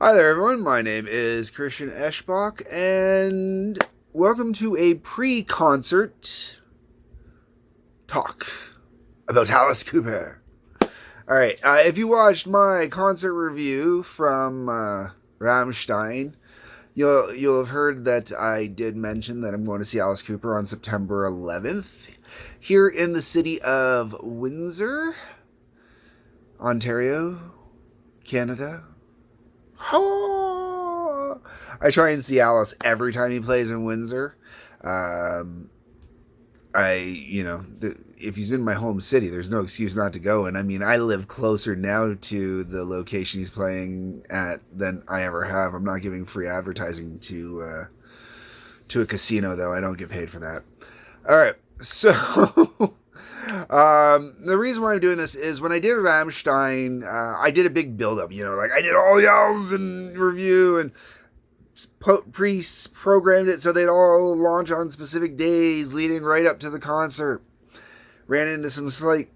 Hi there, everyone. My name is Christian Eschbach, and welcome to a pre-concert talk about Alice Cooper. All right, if you watched my concert review from Rammstein, you'll have heard that I did mention that I'm going to see Alice Cooper on September 11th here in the city of Windsor, Ontario, Canada. I try and see Alice every time he plays in Windsor. Um, if he's in my home city, there's no excuse not to go. And I mean, I live closer now to the location he's playing at than I ever have. I'm not giving free advertising to a casino, though. I don't get paid for that. All right, so. The reason why I'm doing this is when I did Rammstein, I did a big build-up, like I did all the albums and review and pre-programmed it so they'd all launch on specific days leading right up to the concert. Ran into some slight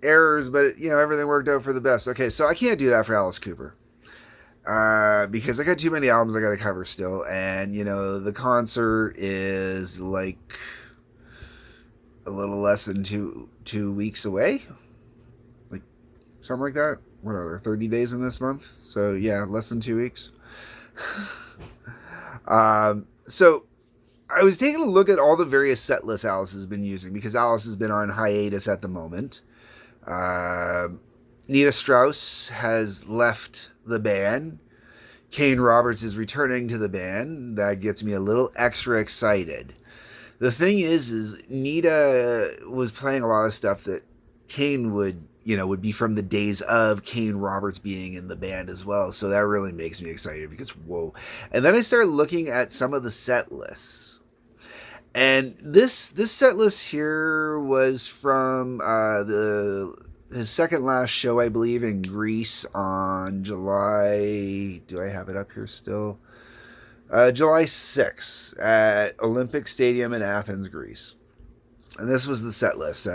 errors, but everything worked out for the best. Okay, so I can't do that for Alice Cooper. Because I got too many albums I got to cover still, and the concert is like a little less than two weeks away, like something like that. What are there, 30 days in this month? So yeah, less than 2 weeks. So I was taking a look at all the various set lists Alice has been using, because Alice has been on hiatus at the moment. Nita Strauss has left the band. Kane Roberts is returning to the band. That gets me a little extra excited. The thing is Nita was playing a lot of stuff that Kane would be from the days of Kane Roberts being in the band as well. So that really makes me excited, because whoa. And then I started looking at some of the set lists. And this set list here was from his second last show, I believe, in Greece on July. Do I have it up here still? July 6th at Olympic Stadium in Athens, Greece. And this was the set list.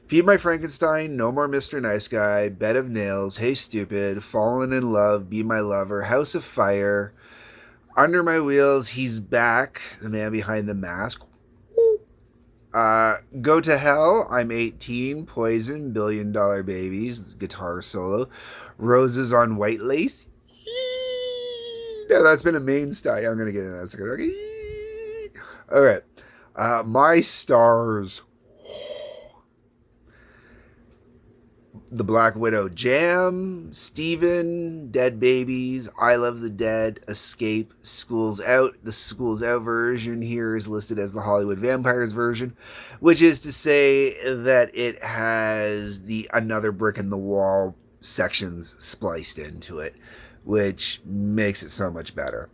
Feed My Frankenstein, No More Mr. Nice Guy, Bed of Nails, Hey Stupid, Fallen in Love, Be My Lover, House of Fire, Under My Wheels, He's Back, The Man Behind the Mask, Go to Hell, I'm 18, Poison, $1 Billion Babies, guitar solo, Roses on White Lace. Yeah, that's been a mainstay. I'm going to get into that in a second. Okay. All right. My Stars. The Black Widow Jam, Steven, Dead Babies, I Love the Dead, Escape, School's Out. The School's Out version here is listed as the Hollywood Vampires version, which is to say that it has the Another Brick in the Wall sections spliced into it, which makes it so much better.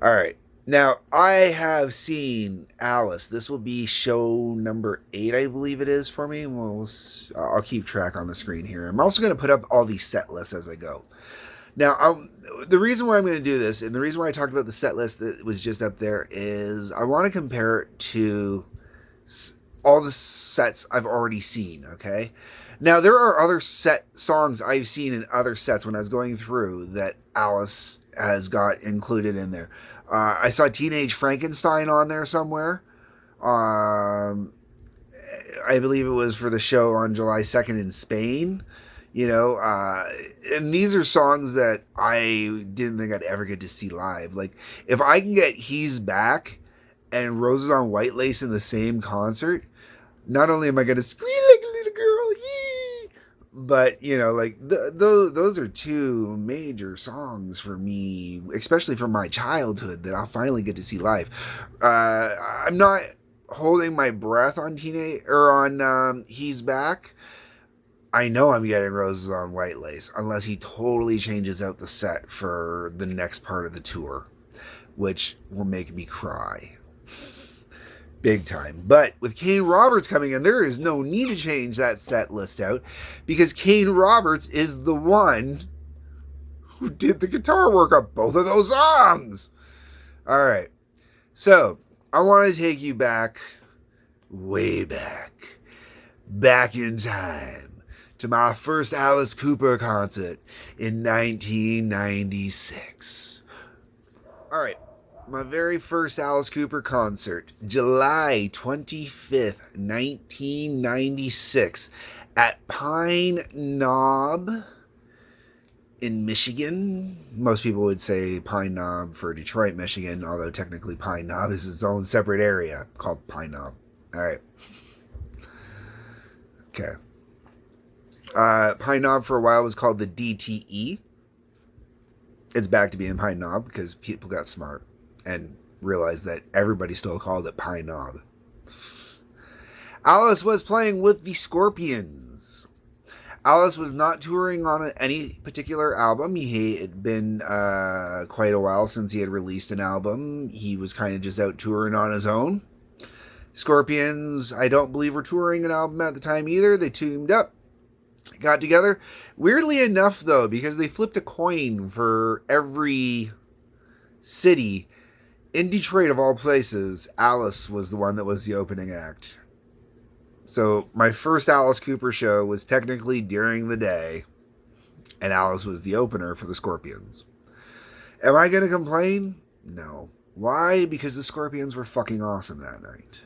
All right. Now, I have seen Alice. This will be show number 8, I believe it is for me. I'll keep track on the screen here. I'm also going to put up all these set lists as I go. Now, the reason why I'm going to do this, and the reason why I talked about the set list that was just up there, is I want to compare it to all the sets I've already seen, okay? Now, there are other set songs I've seen in other sets when I was going through that Alice has got included in there. I saw Teenage Frankenstein on there somewhere. I believe it was for the show on July 2nd in Spain. And these are songs that I didn't think I'd ever get to see live. Like, if I can get He's Back and Roses on White Lace in the same concert, not only am I going to squeal like a little girl, but those are two major songs for me, especially from my childhood, that I'll finally get to see live. I'm not holding my breath on He's Back. I know I'm getting Roses on White Lace unless he totally changes out the set for the next part of the tour, which will make me cry. Big time. But with Kane Roberts coming in, there is no need to change that set list out, because Kane Roberts is the one who did the guitar work on both of those songs. All right. So I want to take you back, way back in time, to my first Alice Cooper concert in 1996. All right, my very first Alice Cooper concert, July 25th, 1996, at Pine Knob in Michigan. Most people would say Pine Knob for Detroit, Michigan, although technically Pine Knob is its own separate area called Pine Knob. All right. Okay. Pine Knob for a while was called the DTE. It's back to being Pine Knob because people got smart and realized that everybody still called it Pine Knob. Alice was playing with the Scorpions. Alice was not touring on any particular album. He had been quite a while since he had released an album. He was kind of just out touring on his own. Scorpions, I don't believe, were touring an album at the time either. They teamed up, got together. Weirdly enough, though, because they flipped a coin for every city, in Detroit, of all places, Alice was the one that was the opening act. So my first Alice Cooper show was technically during the day, and Alice was the opener for the Scorpions. Am I going to complain? No. Why? Because the Scorpions were fucking awesome that night.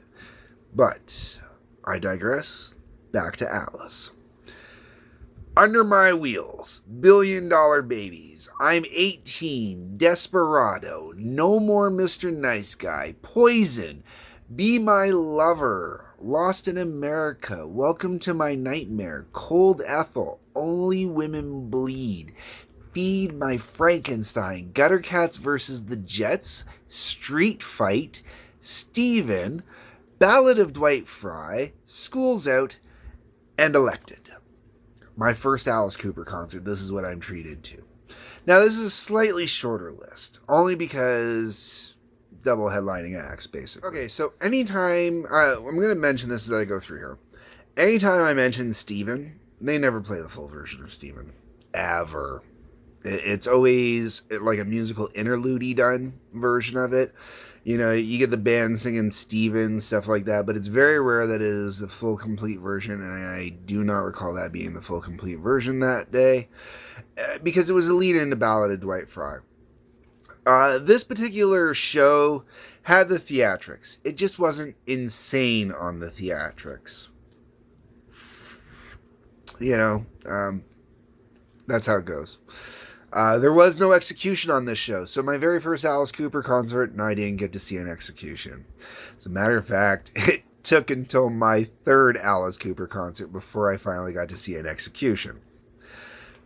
But I digress. Back to Alice. Under My Wheels, Billion Dollar Babies, I'm 18, Desperado, No More Mr. Nice Guy, Poison, Be My Lover, Lost in America, Welcome to My Nightmare, Cold Ethel, Only Women Bleed, Feed My Frankenstein, Gutter Cats vs. the Jets, Street Fight, Steven, Ballad of Dwight Fry, School's Out, and Elected. My first Alice Cooper concert, this is what I'm treated to. Now, this is a slightly shorter list, only because double headlining acts, basically. Okay, so anytime, I'm going to mention this as I go through here. Anytime I mention Steven, they never play the full version of Steven. Ever. It's always like a musical interlude-y done version of it. You know, you get the band singing Steven, stuff like that, but it's very rare that it is the full, complete version, and I do not recall that being the full, complete version that day, because it was a lead-in to Ballad of Dwight Fry. This particular show had the theatrics. It just wasn't insane on the theatrics. You know, that's how it goes. There was no execution on this show, so my very first Alice Cooper concert, and I didn't get to see an execution. As a matter of fact, it took until my third Alice Cooper concert before I finally got to see an execution.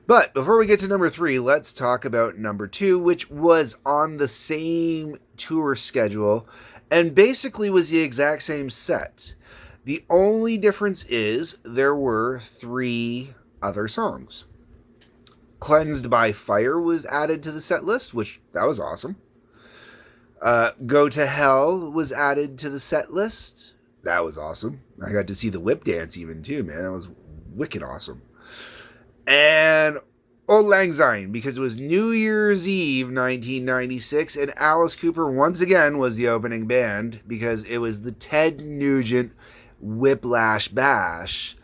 But before we get to number 3, let's talk about number 2, which was on the same tour schedule and basically was the exact same set. The only difference is there were 3 other songs. Cleansed by Fire was added to the set list, which, that was awesome. Go to Hell was added to the set list. That was awesome. I got to see the whip dance even, too, man. That was wicked awesome. And Old Lang Syne, because it was New Year's Eve 1996, and Alice Cooper once again was the opening band, because it was the Ted Nugent Whiplash Bash,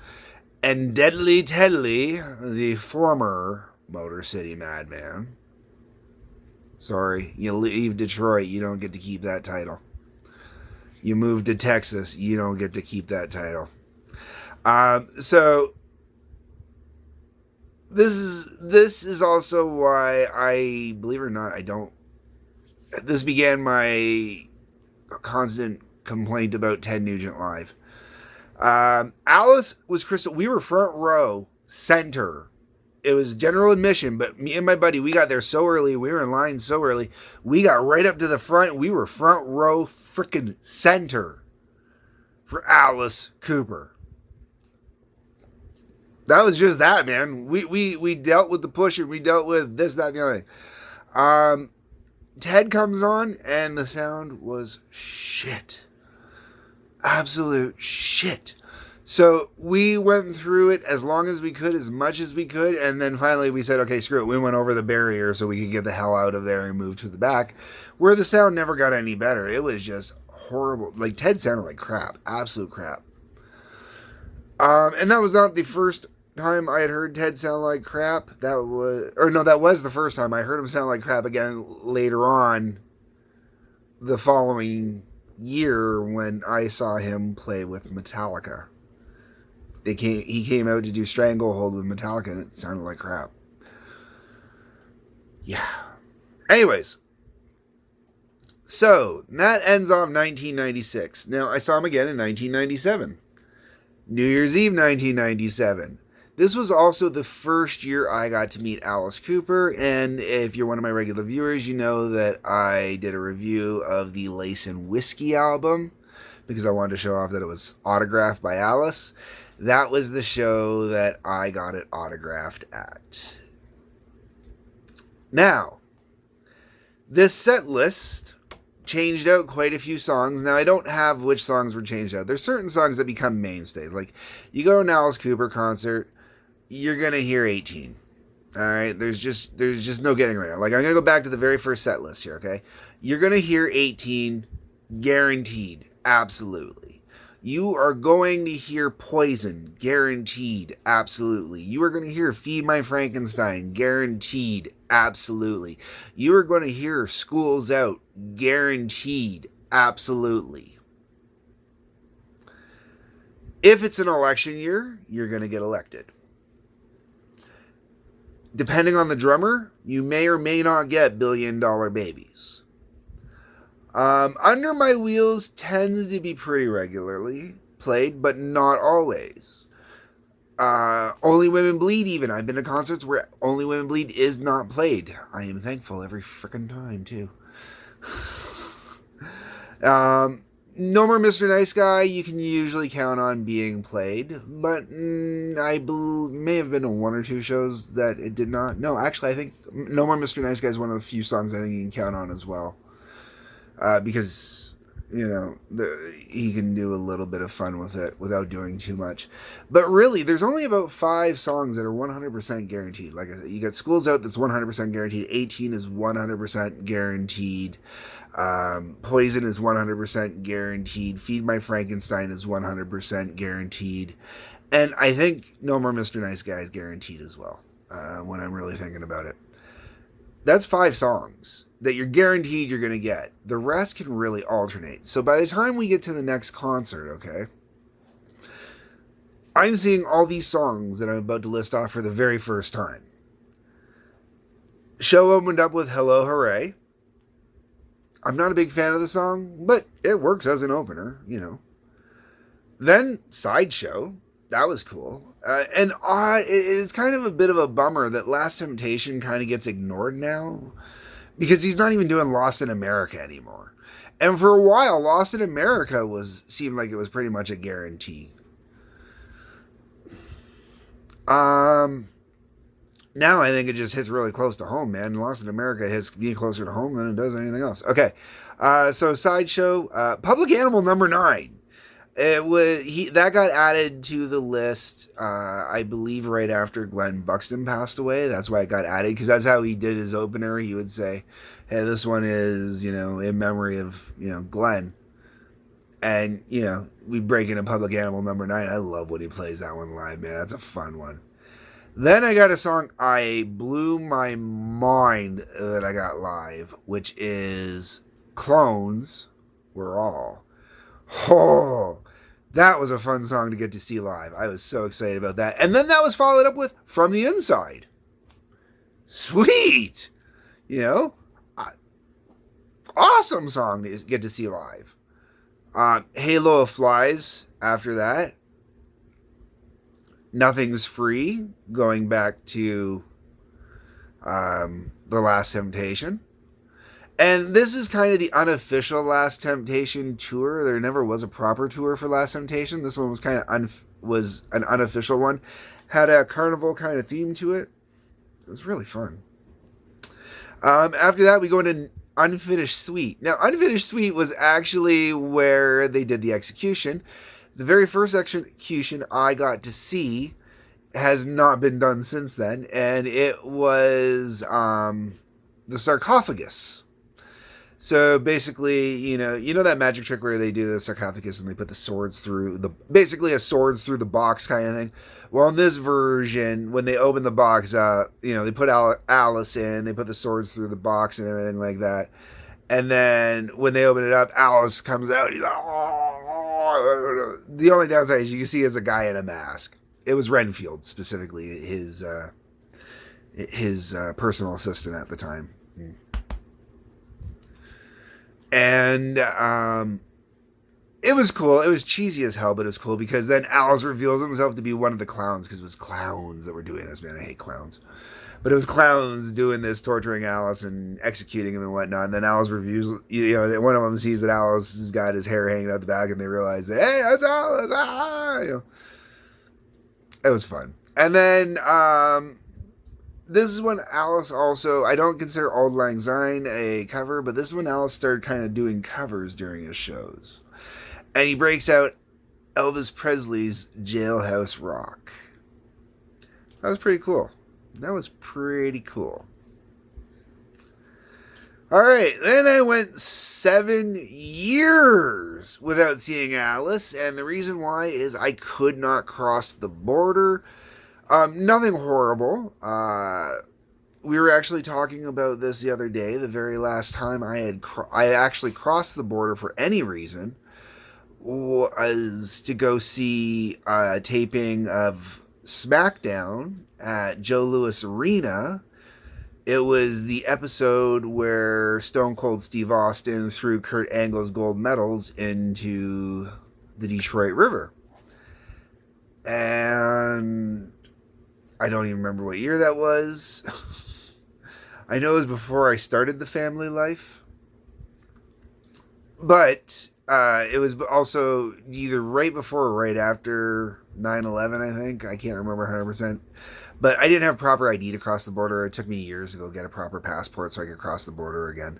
and Deadly Tedley, the former Motor City Madman. Sorry, you leave Detroit, you don't get to keep that title. You move to Texas, you don't get to keep that title. So this is also why I, believe it or not, this began my constant complaint about Ted Nugent Live. Alice was crystal. We were front row, center. It was general admission, but me and my buddy, we got there so early. We were in line so early. We got right up to the front. We were front row, freaking center for Alice Cooper. That was just that, man. We dealt with the push and we dealt with this, that, and the other thing. Ted comes on and the sound was shit. Absolute shit. So we went through it as long as we could, as much as we could, and then finally we said, okay, screw it. We went over the barrier so we could get the hell out of there and move to the back, where the sound never got any better. It was just horrible. Like, Ted sounded like crap. Absolute crap. And that was not the first time I had heard Ted sound like crap. That was the first time I heard him sound like crap again later on the following year when I saw him play with Metallica. He came out to do Stranglehold with Metallica and it sounded like crap. Yeah. Anyways, so that ends off 1996. Now, I saw him again in 1997. New Year's Eve 1997. This was also the first year I got to meet Alice Cooper, and if you're one of my regular viewers, you know that I did a review of the Lace and Whiskey album because I wanted to show off that it was autographed by Alice. That was the show that I got it autographed at. Now, this set list changed out quite a few songs. Now, I don't have which songs were changed out. There's certain songs that become mainstays. Like, you go to an Alice Cooper concert, you're going to hear 18. All right? There's just no getting around. Like, I'm going to go back to the very first set list here, okay? You're going to hear 18, guaranteed. Absolutely. You are going to hear Poison, guaranteed, absolutely. You are going to hear Feed My Frankenstein, guaranteed, absolutely. You are going to hear School's Out, guaranteed, absolutely. If it's an election year, you're going to get elected. Depending on the drummer, you may or may not get Billion Dollar Babies. Under My Wheels tends to be pretty regularly played, but not always. Only Women Bleed even. I've been to concerts where Only Women Bleed is not played. I am thankful every frickin' time, too. No More Mr. Nice Guy, you can usually count on being played, but I may have been to one or two shows that it did not. No, actually, I think No More Mr. Nice Guy is one of the few songs I think you can count on as well. Because, you know, he can do a little bit of fun with it without doing too much. But really, there's only about 5 songs that are 100% guaranteed. Like I said, you got School's Out that's 100% guaranteed. 18 is 100% guaranteed. Poison is 100% guaranteed. Feed My Frankenstein is 100% guaranteed. And I think No More Mr. Nice Guy is guaranteed as well, when I'm really thinking about it. That's 5 songs that you're guaranteed you're going to get. The rest can really alternate. So by the time we get to the next concert, okay, I'm seeing all these songs that I'm about to list off for the very first time. Show opened up with Hello Hooray. I'm not a big fan of the song, but it works as an opener, you know. Then Sideshow. That was cool. And it's kind of a bit of a bummer that Last Temptation kind of gets ignored now, because he's not even doing Lost in America anymore. And for a while, Lost in America seemed like it was pretty much a guarantee. Now I think it just hits really close to home, man. Lost in America hits me closer to home than it does anything else. Okay, so Sideshow, Public Animal number 9. That got added to the list, I believe, right after Glenn Buxton passed away. That's why it got added, because that's how he did his opener. He would say, "Hey, this one is, you know, in memory of, you know, Glenn." And, you know, we break into Public Animal number 9. I love when he plays that one live, man. That's a fun one. Then I got a song I blew my mind that I got live, which is Clones We're All. Oh, that was a fun song to get to see live. I was so excited about that. And then that was followed up with From the Inside. Sweet! You know? Awesome song to get to see live. Halo of Flies after that. Nothing's Free, going back to The Last Temptation. And this is kind of the unofficial Last Temptation tour. There never was a proper tour for Last Temptation. This one was kind of was an unofficial one. Had a carnival kind of theme to it. It was really fun. After that, we go into Unfinished Suite. Now, Unfinished Suite was actually where they did the execution. The very first execution I got to see has not been done since then, and it was The Sarcophagus. So basically, you know that magic trick where they do the sarcophagus and they put the swords through basically a swords through the box kind of thing. Well, in this version, when they open the box up, they put Alice in, they put the swords through the box and everything like that. And then when they open it up, Alice comes out. He's like, oh. The only downside is you can see is a guy in a mask. It was Renfield specifically, his personal assistant at the time. And it was cool. It was cheesy as hell, but it was cool because then Alice reveals himself to be one of the clowns because it was clowns that were doing this. Man, I hate clowns. But it was clowns doing this, torturing Alice and executing him and whatnot. And then Alice reviews, one of them sees that Alice has got his hair hanging out the back and they realize that, hey, that's Alice. Ah! It was fun. And then this is when Alice also, I don't consider Auld Lang Syne a cover, but this is when Alice started kind of doing covers during his shows. And he breaks out Elvis Presley's Jailhouse Rock. That was pretty cool. All right, then I went 7 years without seeing Alice, and the reason why is I could not cross the border. Nothing horrible. We were actually talking about this the other day. The very last time I actually crossed the border for any reason was to go see a taping of SmackDown at Joe Louis Arena. It was the episode where Stone Cold Steve Austin threw Kurt Angle's gold medals into the Detroit River. And I don't even remember what year that was. I know it was before I started the family life. But it was also either right before or right after 9/11, I think. I can't remember 100%. But I didn't have proper ID to cross the border. It took me years to go get a proper passport so I could cross the border again.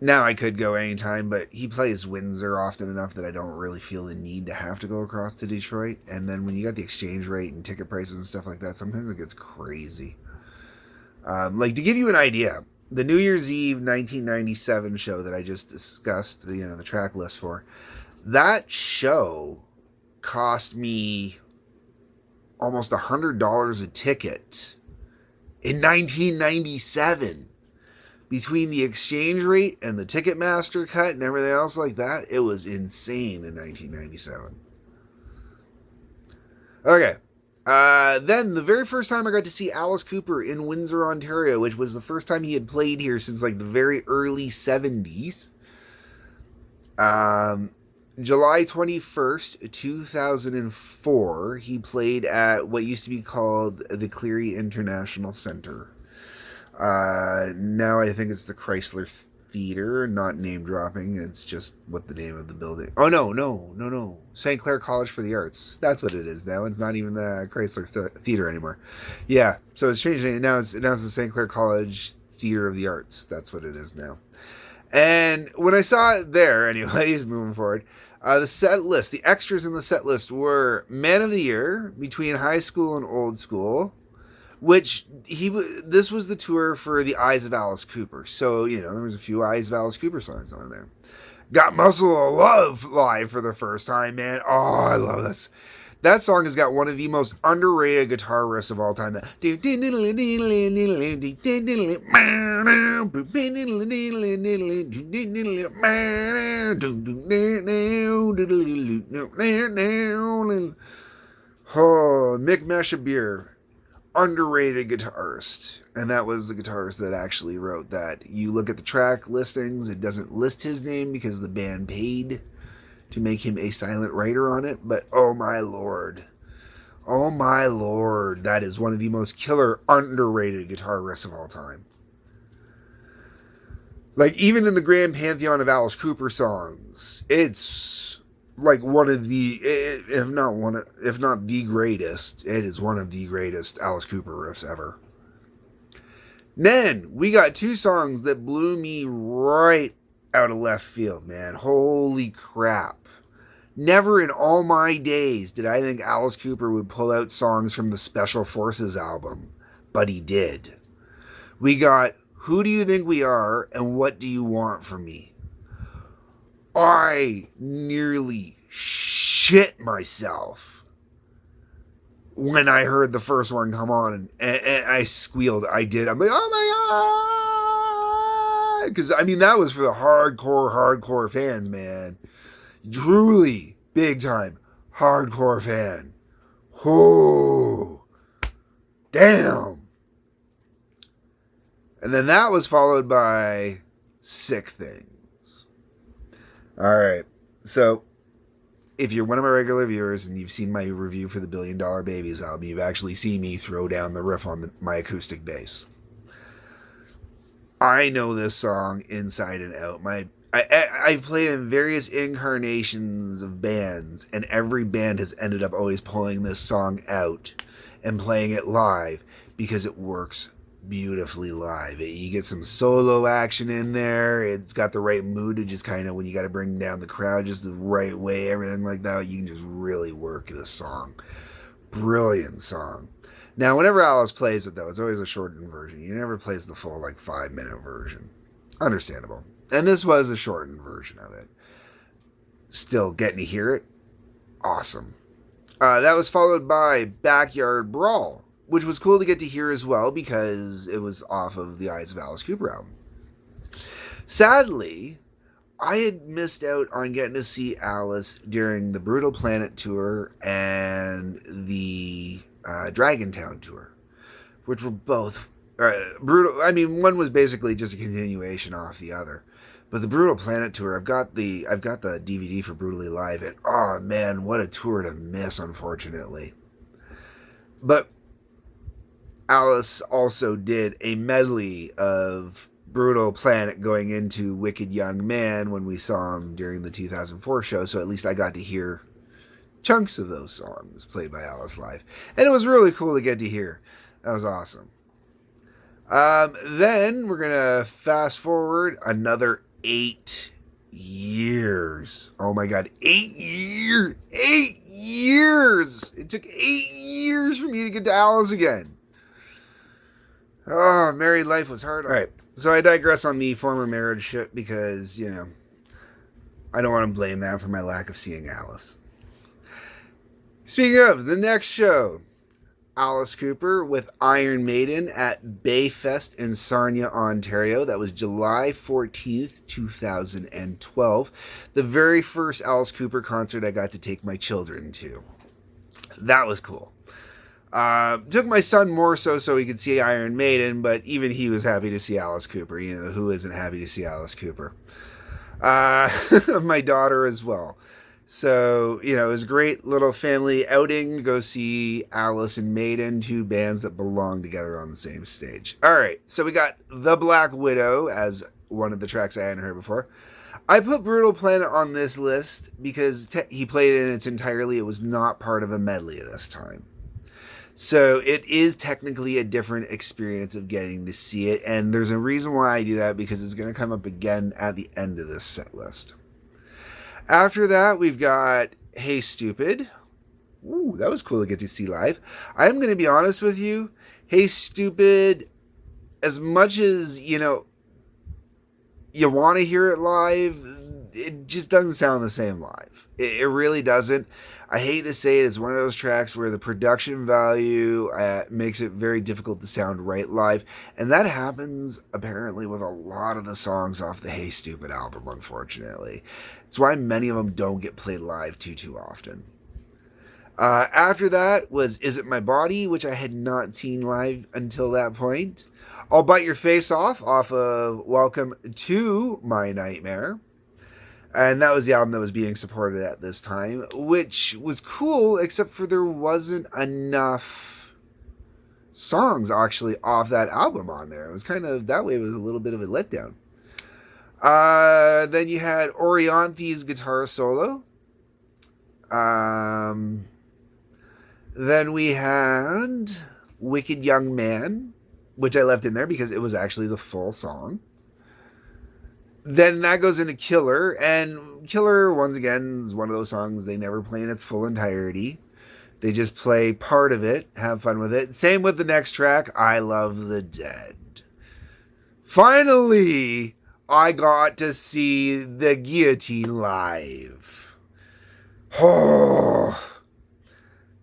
Now I could go anytime, but he plays Windsor often enough that I don't really feel the need to have to go across to Detroit. And then when you got the exchange rate and ticket prices and stuff like that, sometimes it gets crazy. Like, to give you an idea, the New Year's Eve 1997 show that I just discussed, the track list for, that show cost me almost $100 a ticket in 1997. Between the exchange rate and the Ticketmaster cut and everything else like that, it was insane in 1997. Okay. Then the very first time I got to see Alice Cooper in Windsor, Ontario, which was the first time he had played here since like the very early 70s. July 21st, 2004, he played at what used to be called the Cleary International Center. Now I think it's the Chrysler Theater, not name dropping. It's just what the name of the building. Oh, no. St. Clair College for the Arts. That's what it is now. It's not even the Chrysler Theater anymore. Yeah, so it's changed. Now it's the St. Clair College Theater of the Arts. That's what it is now. And when I saw it there, anyways, moving forward, the set list, the extras in the set list were Man of the Year, Between High School and Old School, which this was the tour for the Eyes of Alice Cooper. So, there was a few Eyes of Alice Cooper songs on there. Got Muscle of Love live for the first time, man. Oh, I love this. That song has got one of the most underrated guitar riffs of all time. Oh, Mick Mashabeer, underrated guitarist. And that was the guitarist that actually wrote that. You look at the track listings, it doesn't list his name because the band paid to make him a silent writer on it. But oh my lord, that is one of the most killer, underrated guitar riffs of all time. Like, even in the grand pantheon of Alice Cooper songs, it's like one of the, if not the greatest, it is one of the greatest Alice Cooper riffs ever. Then we got two songs that blew me right out of left field, man. Holy crap. Never in all my days did I think Alice Cooper would pull out songs from the Special Forces album, but he did. We got Who do you think we are, and what do you want from me? I nearly shit myself when I heard the first one come on, and I squealed. I did. I'm like, oh my God. Because, I mean, that was for the hardcore fans, man. Truly, big time, hardcore fan. Oh, damn. And then that was followed by Sick Things. All right. So, if you're one of my regular viewers and you've seen my review for the $1 Billion Babies album, you've actually seen me throw down the riff on my acoustic bass. I know this song inside and out. I've played in various incarnations of bands, and every band has ended up always pulling this song out and playing it live because it works beautifully live. You get some solo action in there. It's got the right mood to just kind of, when you got to bring down the crowd just the right way, everything like that. You can just really work this song. Brilliant song. Now, whenever Alice plays it, though, it's always a shortened version. He never plays the full, 5-minute version. Understandable. And this was a shortened version of it. Still getting to hear it. Awesome. That was followed by Backyard Brawl, which was cool to get to hear as well because it was off of the Eyes of Alice Cooper album. Sadly, I had missed out on getting to see Alice during the Brutal Planet tour and the Dragontown tour, which were both brutal. I mean, one was basically just a continuation off the other. But the Brutal Planet tour, I've got the DVD for Brutally Live, and oh man, what a tour to miss, unfortunately. But Alice also did a medley of Brutal Planet going into Wicked Young Man when we saw him during the 2004 show, so at least I got to hear chunks of those songs played by Alice live. And it was really cool to get to hear. That was awesome. Then we're going to fast forward another 8 years. Oh my God, 8 years! 8 years! It took 8 years for me to get to Alice again. Oh, married life was hard. All right, so I digress on the former marriage shit because, I don't want to blame that for my lack of seeing Alice. Speaking of, the next show, Alice Cooper with Iron Maiden at Bayfest in Sarnia, Ontario. That was July 14th, 2012. The very first Alice Cooper concert I got to take my children to. That was cool. Took my son more so he could see Iron Maiden, but even he was happy to see Alice Cooper. Who isn't happy to see Alice Cooper? My daughter as well. So, it was a great little family outing to go see Alice and Maiden, two bands that belong together on the same stage. All right, so we got The Black Widow as one of the tracks I hadn't heard before. I put Brutal Planet on this list because he played it in its entirety. It was not part of a medley this time. So it is technically a different experience of getting to see it, and there's a reason why I do that because it's going to come up again at the end of this set list. After that, we've got Hey Stupid. Ooh, that was cool to get to see live. I'm going to be honest with you. Hey Stupid, as much as, you want to hear it live, it just doesn't sound the same live. It really doesn't. I hate to say it, it's one of those tracks where the production value makes it very difficult to sound right live. And that happens, apparently, with a lot of the songs off the Hey Stupid album, unfortunately. It's why many of them don't get played live too often. After that was Is It My Body, which I had not seen live until that point. I'll Bite Your Face Off of Welcome to My Nightmare. And that was the album that was being supported at this time, which was cool, except for there wasn't enough songs actually off that album on there. It was kind of, that way it was a little bit of a letdown. Then you had Orianthi's guitar solo. Then we had Wicked Young Man, which I left in there because it was actually the full song. Then that goes into Killer, and Killer, once again, is one of those songs they never play in its full entirety. They just play part of it, have fun with it. Same with the next track, I Love the Dead. Finally, I got to see the Guillotine live. Oh,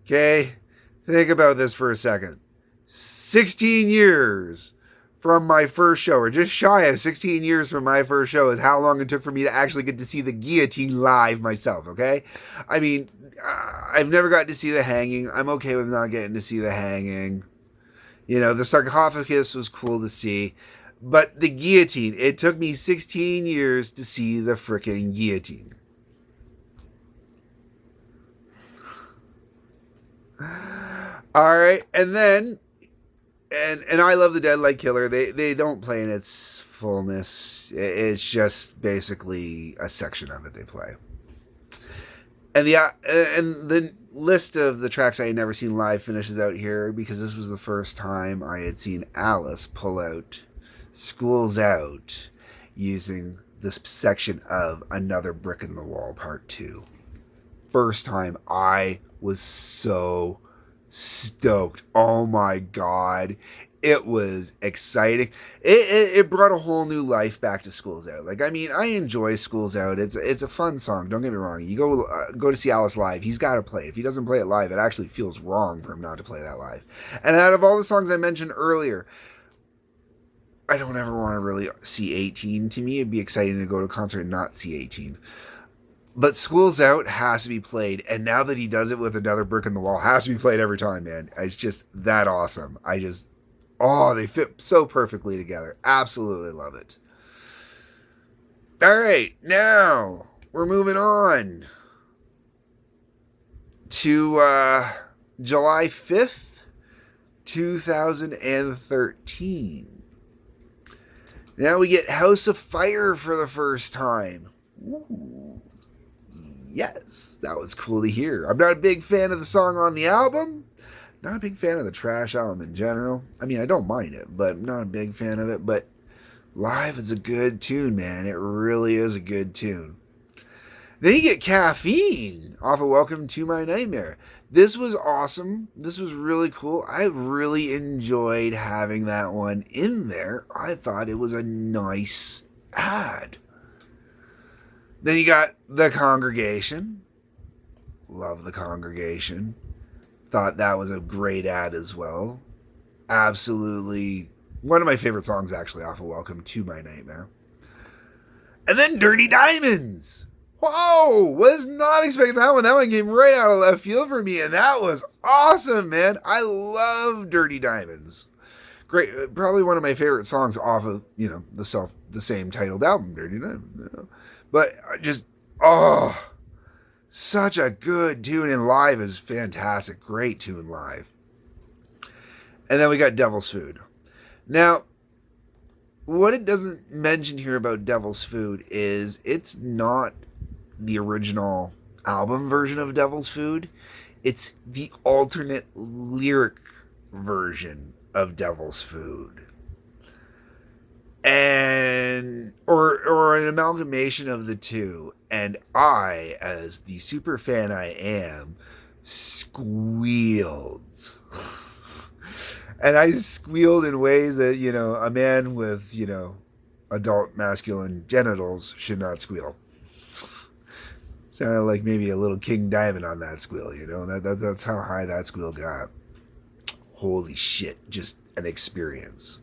okay. Think about this for a second. 16 years from my first show, or just shy of 16 years from my first show, is how long it took for me to actually get to see the Guillotine live myself, okay? I mean, I've never gotten to see the hanging. I'm okay with not getting to see the hanging. You know, the sarcophagus was cool to see. But the guillotine, it took me 16 years to see the frickin' guillotine. All right, and then, and I Love the Dead Like Killer. They don't play in its fullness. It's just basically a section of it they play. And the list of the tracks I had never seen live finishes out here, because this was the first time I had seen Alice pull out School's Out using this section of Another Brick in the Wall Part 2. First time, I was so stoked. Oh my god. It was exciting. It brought a whole new life back to School's Out. Like, I mean, I enjoy School's Out. It's a fun song. Don't get me wrong. You go to see Alice live, he's got to play it. If he doesn't play it live, it actually feels wrong for him not to play that live. And out of all the songs I mentioned earlier, I don't ever want to really see 18. To me, it'd be exciting to go to a concert and not see 18. But School's Out has to be played, and now that he does it with Another Brick in the Wall, has to be played every time, man. It's just that awesome. They fit so perfectly together. Absolutely love it. All right, now we're moving on to July 5th, 2013. Now we get House of Fire for the first time. Ooh. Yes, that was cool to hear. I'm not a big fan of the song on the album. Not a big fan of the Trash album in general. I mean, I don't mind it, but I'm not a big fan of it. But live is a good tune, man. It really is a good tune. Then you get Caffeine off of Welcome to My Nightmare. This was awesome. This was really cool. I really enjoyed having that one in there. I thought it was a nice add. Then you got The Congregation. Love The Congregation. Thought that was a great ad as well. Absolutely one of my favorite songs, actually, off of Welcome to My Nightmare. And then Dirty Diamonds. Whoa! Was not expecting that one. That one came right out of left field for me, and that was awesome, man. I love Dirty Diamonds. Great. Probably one of my favorite songs off of, the same titled album, Dirty Diamonds. But just, such a good tune, and live is fantastic. Great tune live. And then we got Devil's Food. Now, what it doesn't mention here about Devil's Food is it's not the original album version of Devil's Food. It's the alternate lyric version of Devil's Food. And or an amalgamation of the two. And I, as the super fan I am, squealed. And I squealed in ways that, a man with, adult masculine genitals should not squeal. Sounded like maybe a little King Diamond on that squeal, That's how high that squeal got. Holy shit, just an experience.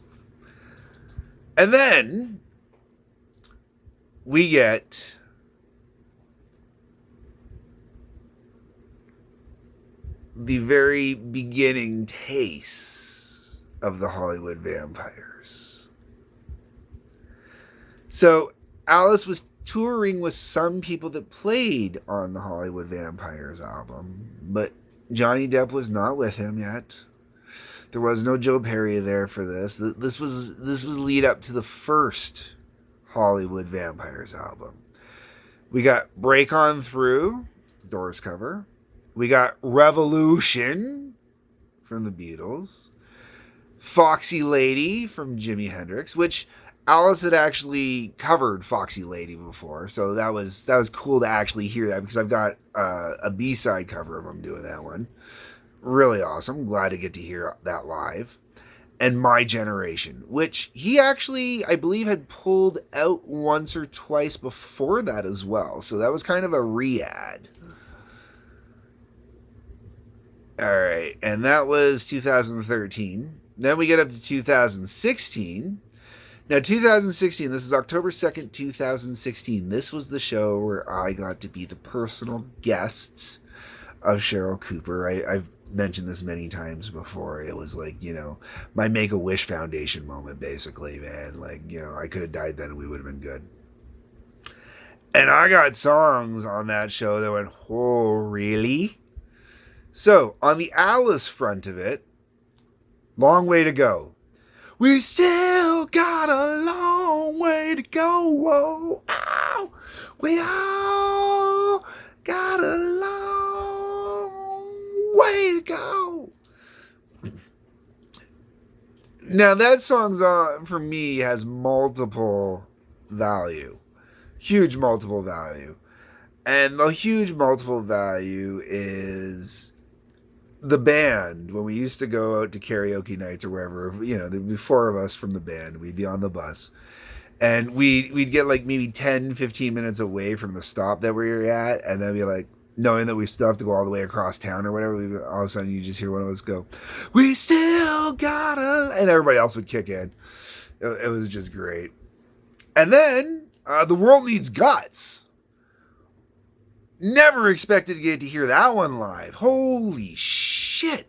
And then we get the very beginning tastes of the Hollywood Vampires. So Alice was touring with some people that played on the Hollywood Vampires album, but Johnny Depp was not with him yet. There was no Joe Perry there for this. This was lead up to the first Hollywood Vampires album. We got Break On Through, Doors cover. We got Revolution from the Beatles. Foxy Lady from Jimi Hendrix, which Alice had actually covered Foxy Lady before, so that was cool to actually hear that, because I've got a B-side cover of them doing that one. Really awesome. Glad to get to hear that live. and My Generation, which he actually, I believe, had pulled out once or twice before that as well. So that was kind of a re-add. All right, and that was 2013. Then we get up to 2016. Now, 2016, this is October 2nd, 2016. This was the show where I got to be the personal guest of Cheryl Cooper. I've mentioned this many times before. It was like, my Make-A-Wish Foundation moment, basically, man. Like, I could have died then and we would have been good. And I got songs on that show that went, oh, really? So, on the Alice front of it, Long Way to Go. We still got a long way to go. Whoa, ow, we all got a long way to go. Now that song's for me has multiple value, huge multiple value, and the huge multiple value is the band. When we used to go out to karaoke nights or wherever, there'd be four of us from the band. We'd be on the bus, and we'd get like maybe 10, 15 minutes away from the stop that we were at, and then be like, knowing that we still have to go all the way across town or whatever, all of a sudden you just hear one of us go, we still gotta, and everybody else would kick in. It was just great. And then The World Needs Guts. Never expected to get to hear that one live. Holy shit.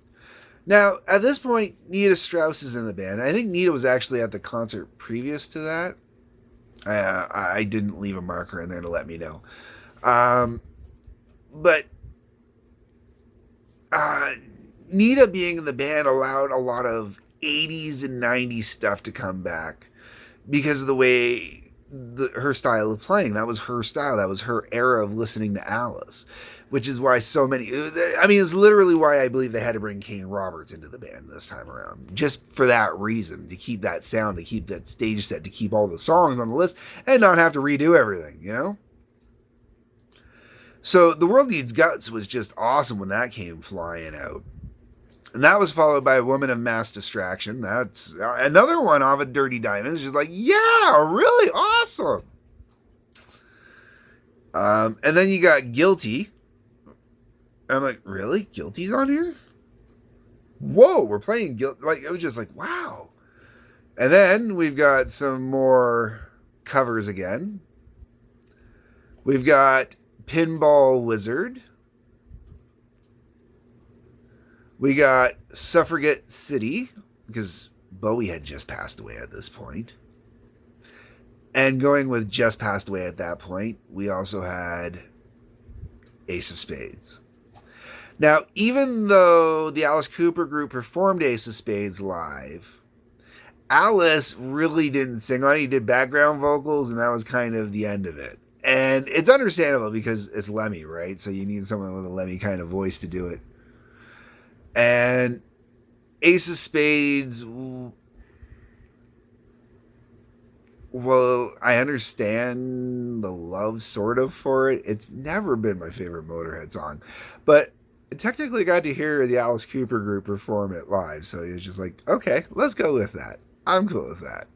Now, at this point, Nita Strauss is in the band. I think Nita was actually at the concert previous to that. I didn't leave a marker in there to let me know. But Nita being in the band allowed a lot of 80s and 90s stuff to come back because of the way her style of playing. That was her style. That was her era of listening to Alice, which is why so many, it's literally why I believe they had to bring Kane Roberts into the band this time around, just for that reason, to keep that sound, to keep that stage set, to keep all the songs on the list and not have to redo everything, So The World Needs Guts was just awesome when that came flying out. And that was followed by A Woman of Mass Distraction. That's another one off of Dirty Diamonds. Just like, yeah, really awesome. And then you got Guilty. I'm like, really? Guilty's on here? Whoa, we're playing Guilty. Like, it was just like, wow. And then we've got some more covers again. We've got Pinball Wizard. We got Suffragette City, because Bowie had just passed away at this point. And going with just passed away at that point, we also had Ace of Spades. Now, even though the Alice Cooper group performed Ace of Spades live, Alice really didn't sing on it. He did background vocals, and that was kind of the end of it. And it's understandable because it's Lemmy, right? So you need someone with a Lemmy kind of voice to do it. And Ace of Spades, well, I understand the love sort of for it. It's never been my favorite Motorhead song. But I technically got to hear the Alice Cooper group perform it live. So it's just like, okay, let's go with that. I'm cool with that.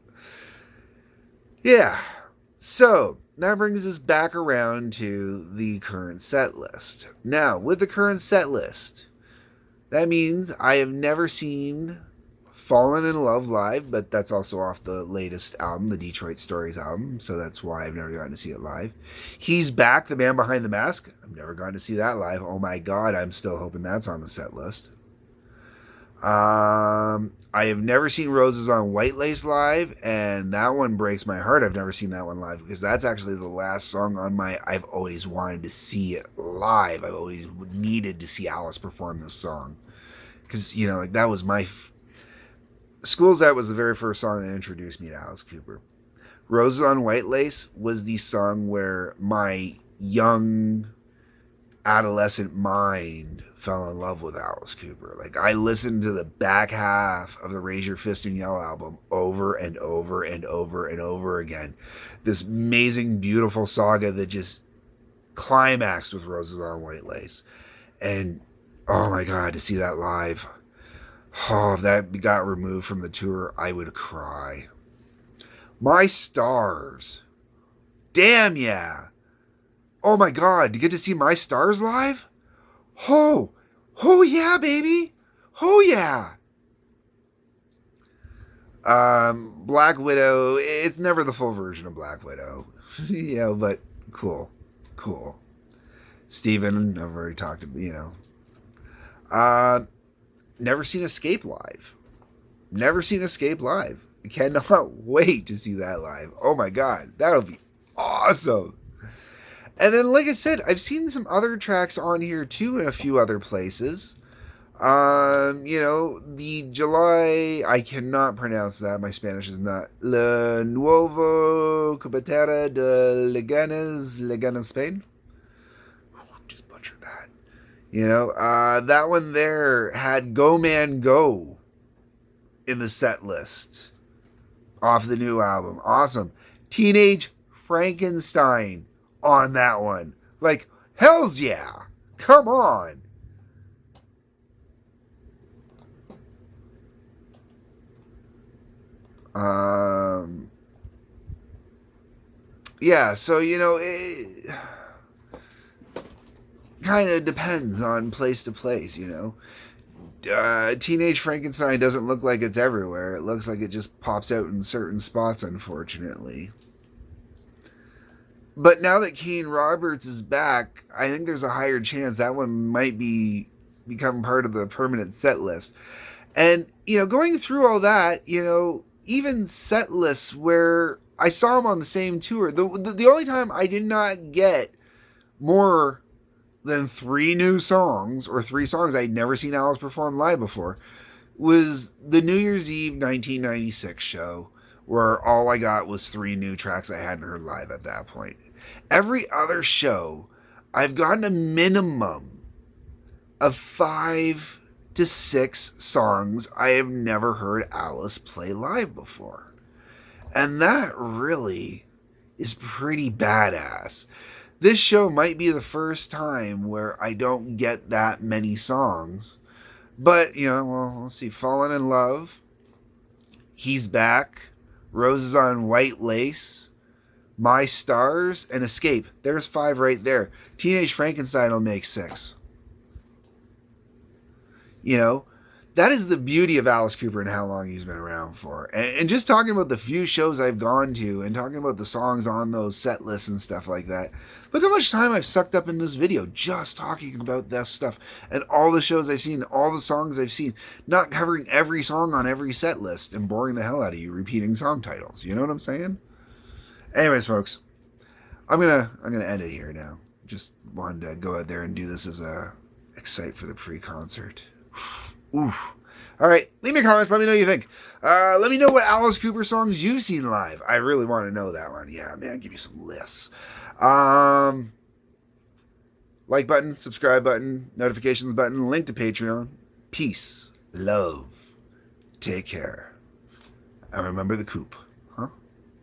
Yeah. So that brings us back around to the current set list. Now, with the current set list, that means I have never seen Fallen in Love live, but that's also off the latest album, the Detroit Stories album, so that's why I've never gotten to see it live. He's Back, The Man Behind the Mask. I've never gotten to see that live. Oh my god, I'm still hoping that's on the set list. I have never seen Roses on White Lace live, and that one breaks my heart. I've never seen that one live because that's actually the last song on my I've always wanted to see it live. I've always needed to see Alice perform this song because, like that was my... School's Out was the very first song that introduced me to Alice Cooper. Roses on White Lace was the song where my young adolescent mind fell in love with Alice Cooper. Like, I listened to the back half of the Raise Your Fist and Yell album over and over and over and over again. This amazing, beautiful saga that just climaxed with Roses on White Lace. And, oh my God, to see that live. Oh, if that got removed from the tour, I would cry. My Stars. Damn yeah. Oh my god, you get to see My Stars live? Oh, oh yeah, baby. Oh yeah. Black Widow, it's never the full version of Black Widow. But cool. Cool. Steven, I've already talked about. Never seen Escape live. Never seen Escape live. I cannot wait to see that live. Oh my god, that'll be awesome. And then, like I said, I've seen some other tracks on here too in a few other places. The July, I cannot pronounce that. My Spanish is not. Le Nuevo Cubatera de Leganes, Spain. Just butchered that. That one there had Go Man Go in the set list off the new album. Awesome. Teenage Frankenstein on that one. Like, hells yeah. Come on. Yeah, so, it kind of depends on place to place, Teenage Frankenstein doesn't look like it's everywhere. It looks like it just pops out in certain spots, unfortunately. But now that Kane Roberts is back, I think there's a higher chance that one might become part of the permanent set list. And, going through all that, even set lists where I saw him on the same tour, the only time I did not get more than 3 new songs, or 3 songs I'd never seen Alice perform live before, was the New Year's Eve 1996 show, where all I got was 3 new tracks I hadn't heard live at that point. Every other show, I've gotten a minimum of 5 to 6 songs I have never heard Alice play live before. And that really is pretty badass. This show might be the first time where I don't get that many songs. But, let's see. Fallen in Love. He's Back. Roses on White Lace. My Stars. And Escape. There's 5 right there. Teenage Frankenstein will make 6. That is the beauty of Alice Cooper and how long he's been around for. And just talking about the few shows I've gone to and talking about the songs on those set lists and stuff like that. Look how much time I've sucked up in this video just talking about that stuff and all the shows I've seen, all the songs I've seen, not covering every song on every set list and boring the hell out of you repeating song titles. You know what I'm saying? Anyways, folks, I'm gonna end it here now. Just wanted to go out there and do this as a excite for the pre-concert. Oof. All right, leave me comments. Let me know what you think. Let me know what Alice Cooper songs you've seen live. I really want to know that one. Yeah, man, give me some lists. Like button, subscribe button, notifications button, link to Patreon. Peace, love, take care, and remember the coop.